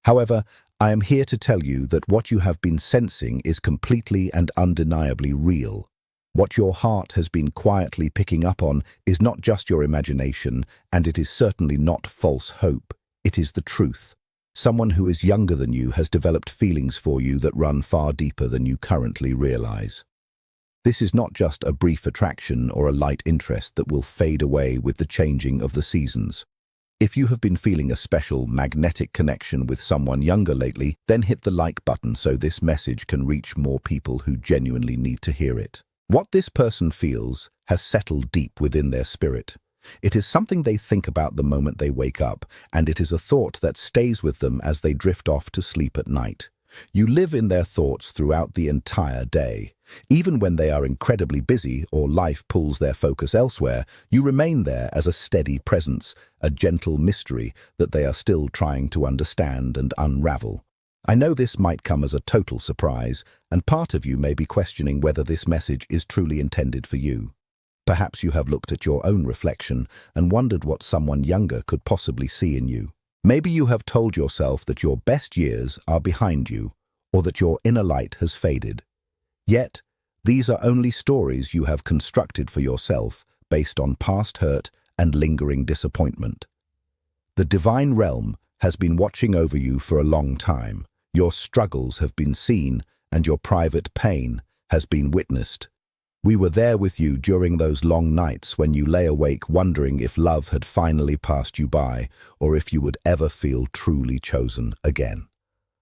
However, I am here to tell you that what you have been sensing is completely and undeniably real. What your heart has been quietly picking up on is not just your imagination, and it is certainly not false hope. It is the truth. Someone who is younger than you has developed feelings for you that run far deeper than you currently realize. This is not just a brief attraction or a light interest that will fade away with the changing of the seasons. If you have been feeling a special magnetic connection with someone younger lately, then hit the like button so this message can reach more people who genuinely need to hear it. What this person feels has settled deep within their spirit. It is something they think about the moment they wake up, and it is a thought that stays with them as they drift off to sleep at night. You live in their thoughts throughout the entire day. Even when they are incredibly busy or life pulls their focus elsewhere, you remain there as a steady presence, a gentle mystery that they are still trying to understand and unravel. I know this might come as a total surprise, and part of you may be questioning whether this message is truly intended for you. Perhaps you have looked at your own reflection and wondered what someone younger could possibly see in you. Maybe you have told yourself that your best years are behind you, or that your inner light has faded. Yet, these are only stories you have constructed for yourself based on past hurt and lingering disappointment. The divine realm has been watching over you for a long time. Your struggles have been seen, and your private pain has been witnessed. We were there with you during those long nights when you lay awake wondering if love had finally passed you by, or if you would ever feel truly chosen again.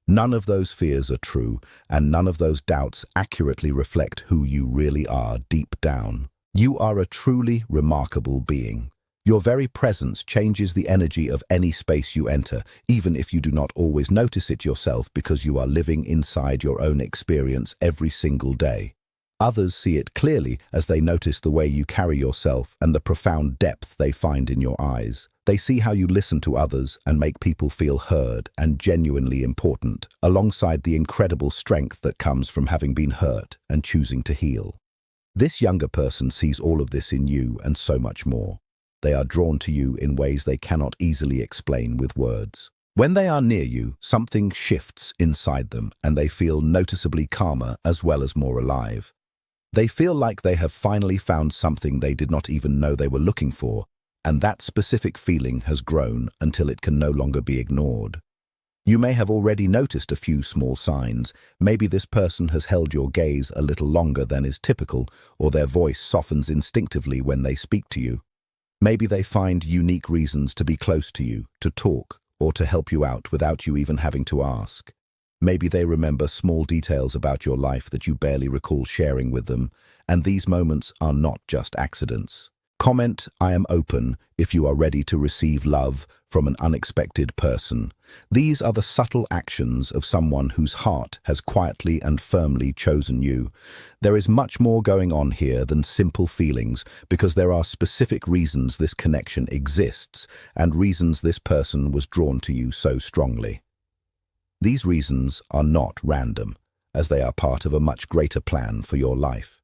None of those fears are true, and none of those doubts accurately reflect who you really are deep down. You are a truly remarkable being. Your very presence changes the energy of any space you enter, even if you do not always notice it yourself because you are living inside your own experience every single day. Others see it clearly as they notice the way you carry yourself and the profound depth they find in your eyes. They see how you listen to others and make people feel heard and genuinely important, alongside the incredible strength that comes from having been hurt and choosing to heal. This younger person sees all of this in you and so much more. They are drawn to you in ways they cannot easily explain with words. When they are near you, something shifts inside them and they feel noticeably calmer as well as more alive. They feel like they have finally found something they did not even know they were looking for, and that specific feeling has grown until it can no longer be ignored. You may have already noticed a few small signs. Maybe this person has held your gaze a little longer than is typical, or their voice softens instinctively when they speak to you. Maybe they find unique reasons to be close to you, to talk, or to help you out without you even having to ask. Maybe they remember small details about your life that you barely recall sharing with them, and these moments are not just accidents. Comment, "I am open," if you are ready to receive love from an unexpected person. These are the subtle actions of someone whose heart has quietly and firmly chosen you. There is much more going on here than simple feelings, because there are specific reasons this connection exists, and reasons this person was drawn to you so strongly. These reasons are not random, as they are part of a much greater plan for your life.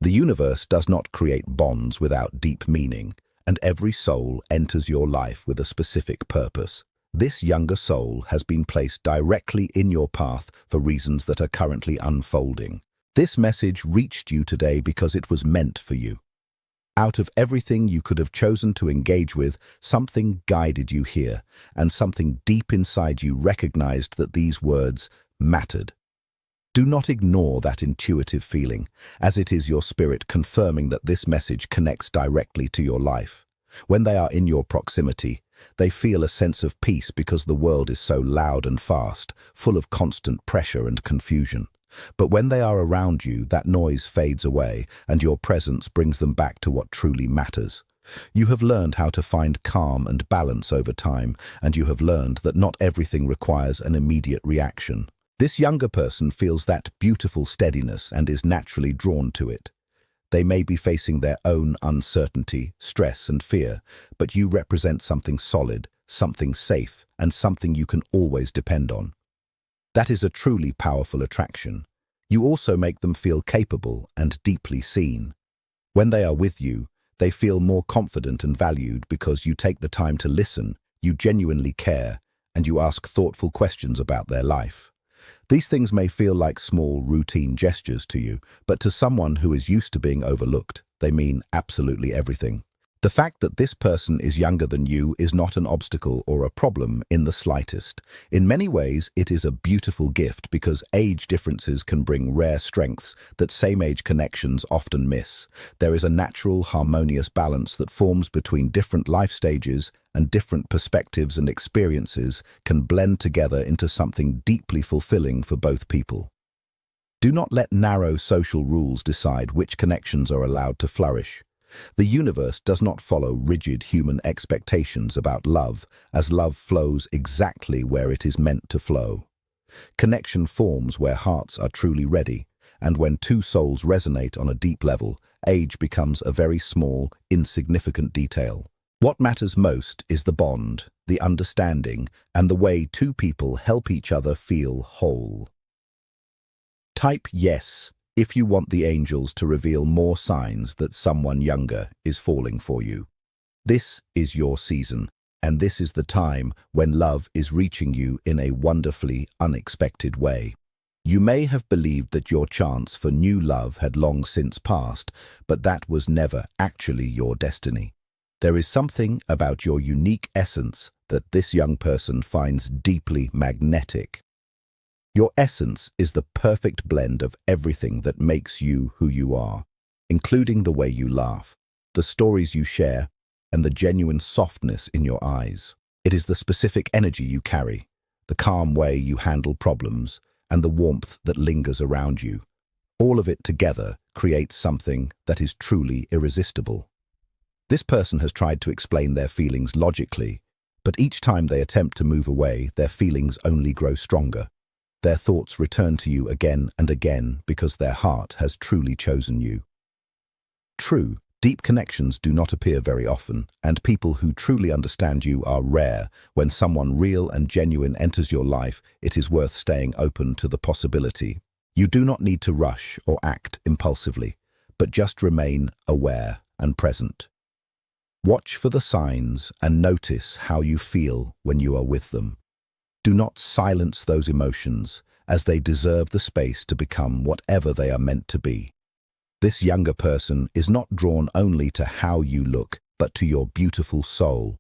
The universe does not create bonds without deep meaning, and every soul enters your life with a specific purpose. This younger soul has been placed directly in your path for reasons that are currently unfolding. This message reached you today because it was meant for you. Out of everything you could have chosen to engage with, something guided you here, and something deep inside you recognized that these words mattered. Do not ignore that intuitive feeling, as it is your spirit confirming that this message connects directly to your life. When they are in your proximity, they feel a sense of peace because the world is so loud and fast, full of constant pressure and confusion. But when they are around you, that noise fades away, and your presence brings them back to what truly matters. You have learned how to find calm and balance over time, and you have learned that not everything requires an immediate reaction. This younger person feels that beautiful steadiness and is naturally drawn to it. They may be facing their own uncertainty, stress, and fear, but you represent something solid, something safe, and something you can always depend on. That is a truly powerful attraction. You also make them feel capable and deeply seen. When they are with you, they feel more confident and valued because you take the time to listen, you genuinely care, and you ask thoughtful questions about their life. These things may feel like small, routine gestures to you, but to someone who is used to being overlooked, they mean absolutely everything. The fact that this person is younger than you is not an obstacle or a problem in the slightest. In many ways, it is a beautiful gift because age differences can bring rare strengths that same-age connections often miss. There is a natural, harmonious balance that forms between different life stages, and different perspectives and experiences can blend together into something deeply fulfilling for both people. Do not let narrow social rules decide which connections are allowed to flourish. The universe does not follow rigid human expectations about love, as love flows exactly where it is meant to flow. Connection forms where hearts are truly ready, and when two souls resonate on a deep level, age becomes a very small, insignificant detail. What matters most is the bond, the understanding, and the way two people help each other feel whole. Type yes if you want the angels to reveal more signs that someone younger is falling for you. This is your season, and this is the time when love is reaching you in a wonderfully unexpected way. You may have believed that your chance for new love had long since passed, but that was never actually your destiny. There is something about your unique essence that this young person finds deeply magnetic. Your essence is the perfect blend of everything that makes you who you are, including the way you laugh, the stories you share, and the genuine softness in your eyes. It is the specific energy you carry, the calm way you handle problems, and the warmth that lingers around you. All of it together creates something that is truly irresistible. This person has tried to explain their feelings logically, but each time they attempt to move away, their feelings only grow stronger. Their thoughts return to you again and again because their heart has truly chosen you. True, deep connections do not appear very often, and people who truly understand you are rare. When someone real and genuine enters your life, it is worth staying open to the possibility. You do not need to rush or act impulsively, but just remain aware and present. Watch for the signs and notice how you feel when you are with them. Do not silence those emotions, as they deserve the space to become whatever they are meant to be. This younger person is not drawn only to how you look, but to your beautiful soul.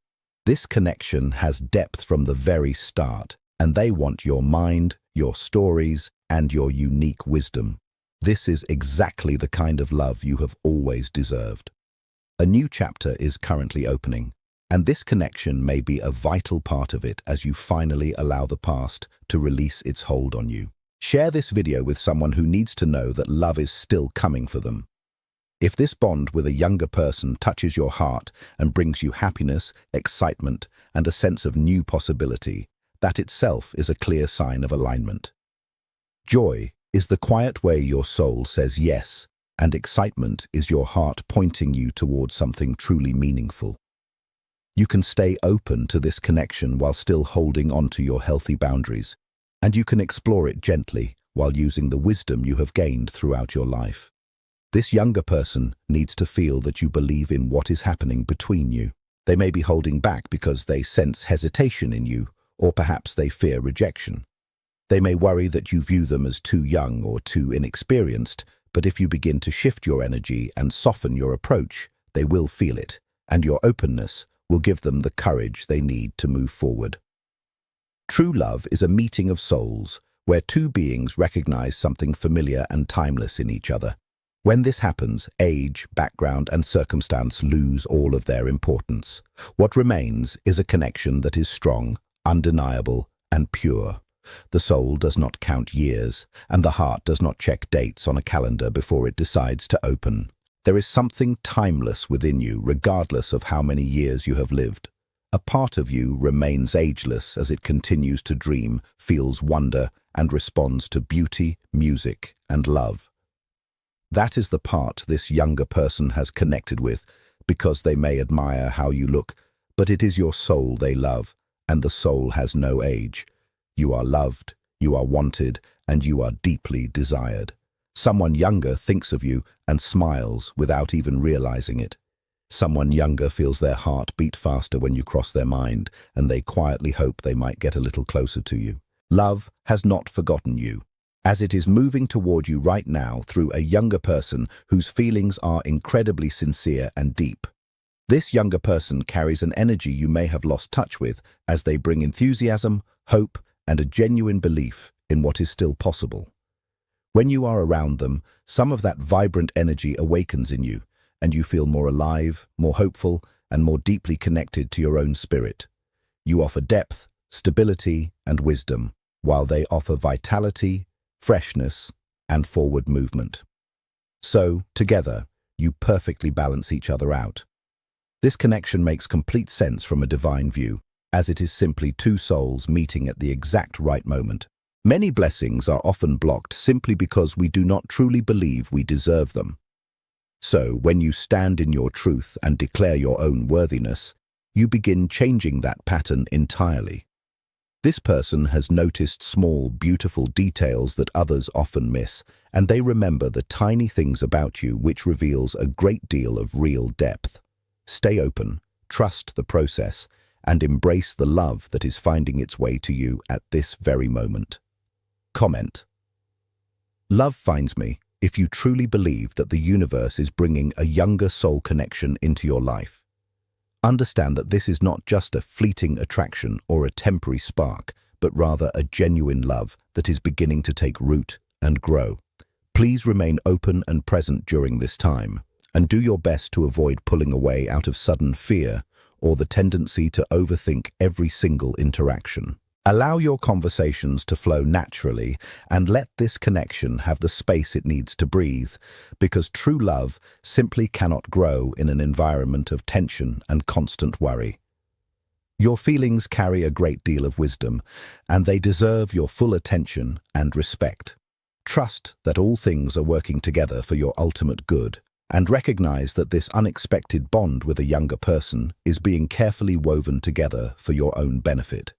This connection has depth from the very start, and they want your mind, your stories, and your unique wisdom. This is exactly the kind of love you have always deserved. A new chapter is currently opening, and this connection may be a vital part of it as you finally allow the past to release its hold on you. Share this video with someone who needs to know that love is still coming for them. If this bond with a younger person touches your heart and brings you happiness, excitement, and a sense of new possibility, that itself is a clear sign of alignment. Joy is the quiet way your soul says yes, and excitement is your heart pointing you towards something truly meaningful. You can stay open to this connection while still holding on to your healthy boundaries, and you can explore it gently while using the wisdom you have gained throughout your life. This younger person needs to feel that you believe in what is happening between you. They may be holding back because they sense hesitation in you, or perhaps they fear rejection. They may worry that you view them as too young or too inexperienced, but if you begin to shift your energy and soften your approach, they will feel it, and your openness will give them the courage they need to move forward. True love is a meeting of souls where two beings recognize something familiar and timeless in each other. When this happens, age, background, and circumstance lose all of their importance. What remains is a connection that is strong, undeniable, and pure. The soul does not count years, and the heart does not check dates on a calendar before it decides to open. There is something timeless within you, regardless of how many years you have lived. A part of you remains ageless as it continues to dream, feels wonder, and responds to beauty, music, and love. That is the part this younger person has connected with, because they may admire how you look, but it is your soul they love, and the soul has no age. You are loved, you are wanted, and you are deeply desired. Someone younger thinks of you and smiles without even realizing it. Someone younger feels their heart beat faster when you cross their mind, and they quietly hope they might get a little closer to you. Love has not forgotten you, as it is moving toward you right now through a younger person whose feelings are incredibly sincere and deep. This younger person carries an energy you may have lost touch with, as they bring enthusiasm, hope, and a genuine belief in what is still possible. When you are around them, some of that vibrant energy awakens in you, and you feel more alive, more hopeful, and more deeply connected to your own spirit. You offer depth, stability, and wisdom, while they offer vitality, freshness, and forward movement. So, together, you perfectly balance each other out. This connection makes complete sense from a divine view, as it is simply two souls meeting at the exact right moment. Many blessings are often blocked simply because we do not truly believe we deserve them. So, when you stand in your truth and declare your own worthiness, you begin changing that pattern entirely. This person has noticed small, beautiful details that others often miss, and they remember the tiny things about you which reveals a great deal of real depth. Stay open, trust the process, and embrace the love that is finding its way to you at this very moment. Comment. Love finds me if you truly believe that the universe is bringing a younger soul connection into your life. Understand that this is not just a fleeting attraction or a temporary spark, but rather a genuine love that is beginning to take root and grow. Please remain open and present during this time, and do your best to avoid pulling away out of sudden fear or the tendency to overthink every single interaction. Allow your conversations to flow naturally and let this connection have the space it needs to breathe, because true love simply cannot grow in an environment of tension and constant worry. Your feelings carry a great deal of wisdom, and they deserve your full attention and respect. Trust that all things are working together for your ultimate good, and recognize that this unexpected bond with a younger person is being carefully woven together for your own benefit.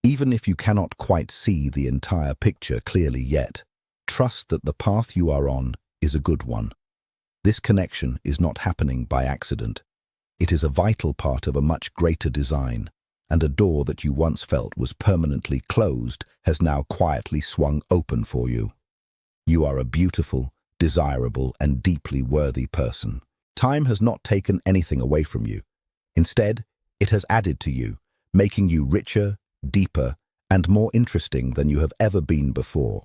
Even if you cannot quite see the entire picture clearly yet, trust that the path you are on is a good one. This connection is not happening by accident. It is a vital part of a much greater design, and a door that you once felt was permanently closed has now quietly swung open for you. You are a beautiful, desirable, and deeply worthy person. Time has not taken anything away from you. Instead, it has added to you, making you richer, deeper, and more interesting than you have ever been before.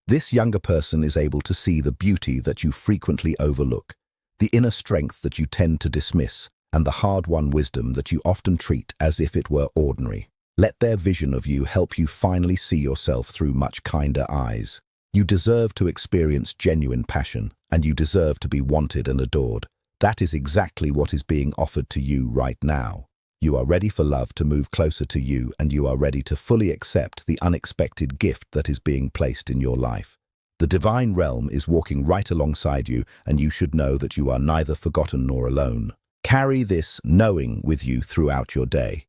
This younger person is able to see the beauty that you frequently overlook, the inner strength that you tend to dismiss, and the hard-won wisdom that you often treat as if it were ordinary. Let their vision of you help you finally see yourself through much kinder eyes. You deserve to experience genuine passion, and you deserve to be wanted and adored. That is exactly what is being offered to you right now. You are ready for love to move closer to you, and you are ready to fully accept the unexpected gift that is being placed in your life. The divine realm is walking right alongside you, and you should know that you are neither forgotten nor alone. Carry this knowing with you throughout your day.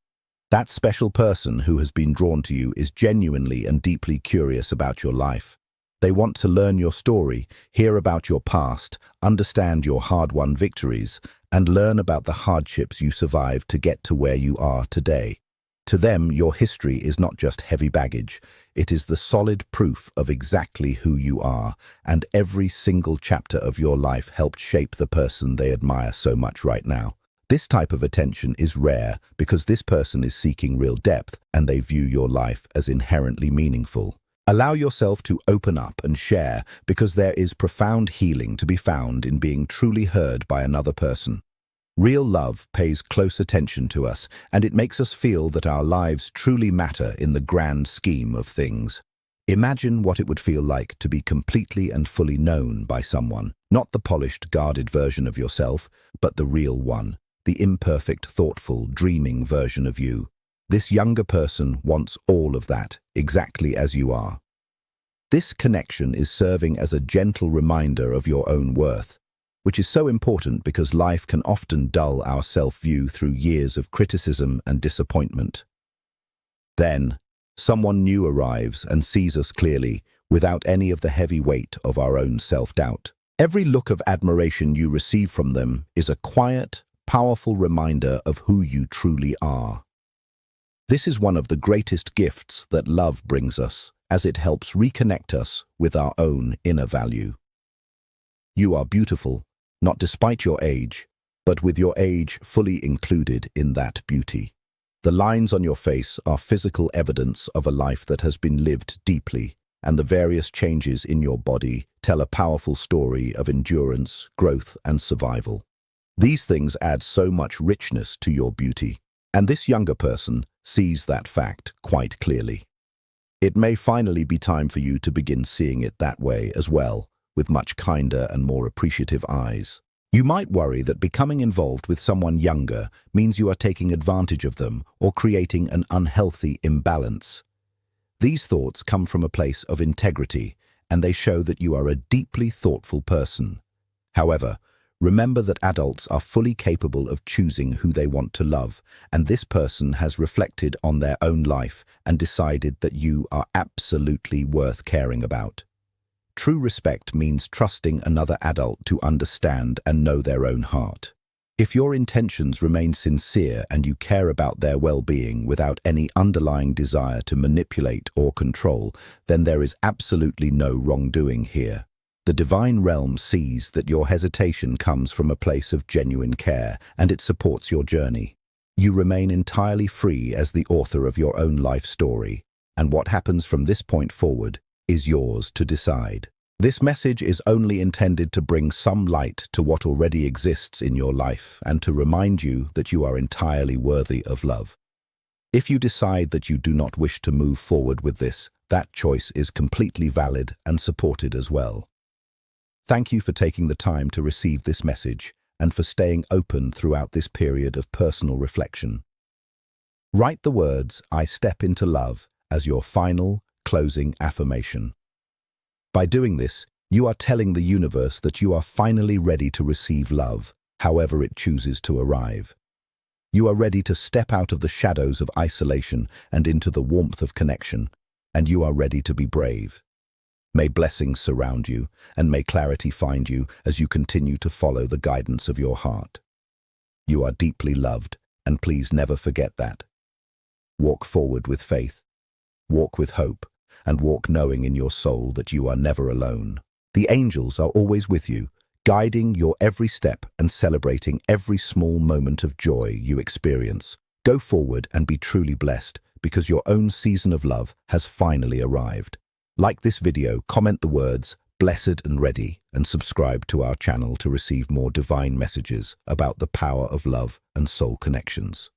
That special person who has been drawn to you is genuinely and deeply curious about your life. They want to learn your story, hear about your past, understand your hard-won victories, and learn about the hardships you survived to get to where you are today. To them, your history is not just heavy baggage. It is the solid proof of exactly who you are, and every single chapter of your life helped shape the person they admire so much right now. This type of attention is rare because this person is seeking real depth, and they view your life as inherently meaningful. Allow yourself to open up and share, because there is profound healing to be found in being truly heard by another person. Real love pays close attention to us, and it makes us feel that our lives truly matter in the grand scheme of things. Imagine what it would feel like to be completely and fully known by someone, not the polished, guarded version of yourself, but the real one, the imperfect, thoughtful, dreaming version of you. This younger person wants all of that, exactly as you are. This connection is serving as a gentle reminder of your own worth, which is so important because life can often dull our self-view through years of criticism and disappointment. Then, someone new arrives and sees us clearly, without any of the heavy weight of our own self-doubt. Every look of admiration you receive from them is a quiet, powerful reminder of who you truly are. This is one of the greatest gifts that love brings us, as it helps reconnect us with our own inner value. You are beautiful, not despite your age, but with your age fully included in that beauty. The lines on your face are physical evidence of a life that has been lived deeply, and the various changes in your body tell a powerful story of endurance, growth, and survival. These things add so much richness to your beauty, and this younger person sees that fact quite clearly. It may finally be time for you to begin seeing it that way as well, with much kinder and more appreciative eyes. You might worry that becoming involved with someone younger means you are taking advantage of them or creating an unhealthy imbalance. These thoughts come from a place of integrity, and they show that you are a deeply thoughtful person. However, remember that adults are fully capable of choosing who they want to love, and this person has reflected on their own life and decided that you are absolutely worth caring about. True respect means trusting another adult to understand and know their own heart. If your intentions remain sincere and you care about their well-being without any underlying desire to manipulate or control, then there is absolutely no wrongdoing here. The divine realm sees that your hesitation comes from a place of genuine care, and it supports your journey. You remain entirely free as the author of your own life story, and what happens from this point forward is yours to decide. This message is only intended to bring some light to what already exists in your life and to remind you that you are entirely worthy of love. If you decide that you do not wish to move forward with this, that choice is completely valid and supported as well. Thank you for taking the time to receive this message and for staying open throughout this period of personal reflection. Write the words, "I step into love," as your final, closing affirmation. By doing this, you are telling the universe that you are finally ready to receive love, however it chooses to arrive. You are ready to step out of the shadows of isolation and into the warmth of connection, and you are ready to be brave. May blessings surround you, and may clarity find you as you continue to follow the guidance of your heart. You are deeply loved, and please never forget that. Walk forward with faith, walk with hope, and walk knowing in your soul that you are never alone. The angels are always with you, guiding your every step and celebrating every small moment of joy you experience. Go forward and be truly blessed, because your own season of love has finally arrived. Like this video, comment the words "blessed and ready," and subscribe to our channel to receive more divine messages about the power of love and soul connections.